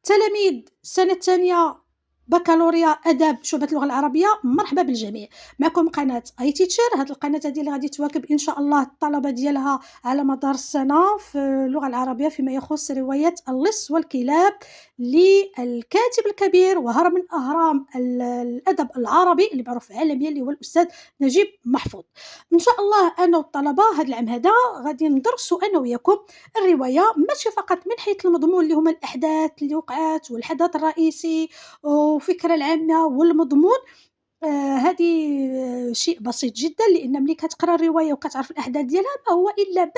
تلاميذ السنة الثانية بكالوريا آداب شعبة اللغة العربية، مرحبا بالجميع. معكم قناة اي تيتشر. هاد القناة هادي اللي غادي تواكب ان شاء الله الطلبة ديالها على مدار السنة في اللغة العربية فيما يخص رواية اللص والكلاب للكاتب الكبير وهرم من أهرام الأدب العربي اللي معروف عالميا اللي هو الأستاذ نجيب محفوظ. إن شاء الله أنا والطلبة هاد العام هذا غادي ندرسوا أنا وياكم الرواية، ماشي فقط من حيث المضمون اللي هما الأحداث اللي وقعات والحدث الرئيسي والفكرة العامة والمضمون. هذه شيء بسيط جدًا، لأن ملي كتقرا الرواية وكتعرف الأحداث ديالها ما هو إلا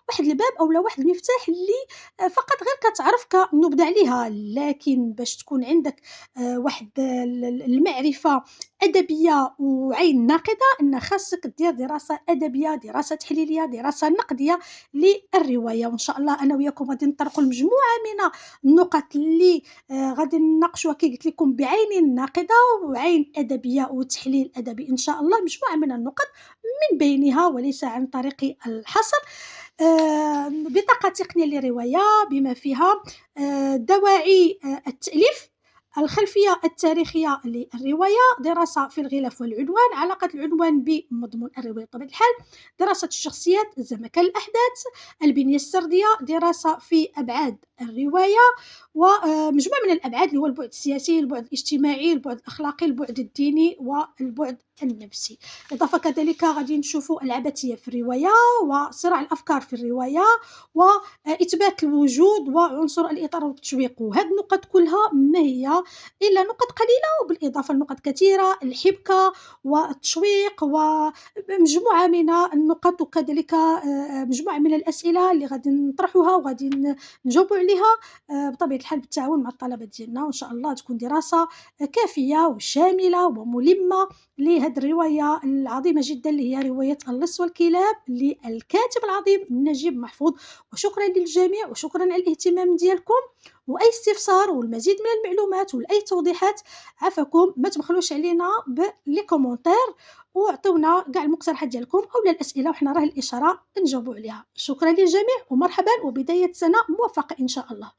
واحد الباب أولا واحد المفتاح اللي فقط غير كتعرف كنبذة عليها، لكن باش تكون عندك واحد المعرفة أدبية وعين ناقدة، أن خاصك دير دراسة أدبية، دراسة تحليلية، دراسة نقدية للرواية. وإن شاء الله أنا وياكم غادي نطرقوا لمجموعة من النقط اللي غادي نناقشوها كي قلت لكم بعين ناقدة وعين أدبية وتحليل أدبي إن شاء الله، مجموعة من النقط من بينها وليس عن طريق الحصر بطاقة تقنية للرواية بما فيها دواعي التأليف، الخلفية التاريخية للرواية، دراسة في الغلاف والعنوان، علاقة العنوان بمضمون الرواية بطبيعة الحال، دراسة الشخصيات، زمكان الأحداث، البنية السردية، دراسة في أبعاد الرواية ومجموعة من الأبعاد اللي هو البعد السياسي، البعد الاجتماعي، البعد الأخلاقي، البعد الديني والبعد النفسي. إضافة كذلك غادي نشوفوا العبثية في الرواية وصراع الأفكار في الرواية وإثبات الوجود وعنصر الإطار والتشويق. وهذه النقط كلها ما هي إلا نقط قليلة وبالإضافة لنقط كثيرة، الحبكة والتشويق ومجموعة من النقط وكذلك مجموعة من الأسئلة اللي غادي نطرحوها وغادي نجاوبوا عليها بطبيعة الحال بالتعاون مع الطلبة ديالنا، وإن شاء الله تكون دراسة كافية وشاملة وملمة لهذه الرواية العظيمة جدا اللي هي رواية اللص والكلاب للكاتب العظيم نجيب محفوظ. وشكرا للجميع وشكرا على الاهتمام ديالكم، واي استفسار والمزيد من المعلومات ولا اي توضيحات عفاكم ما تبخلوش علينا بلي كومونتير وعطونا كاع المقترحات ديالكم او الاسئله وحنا راه الاشاره نجاوبوا عليها. شكرا للجميع ومرحبا وبدايه سنه موفقه ان شاء الله.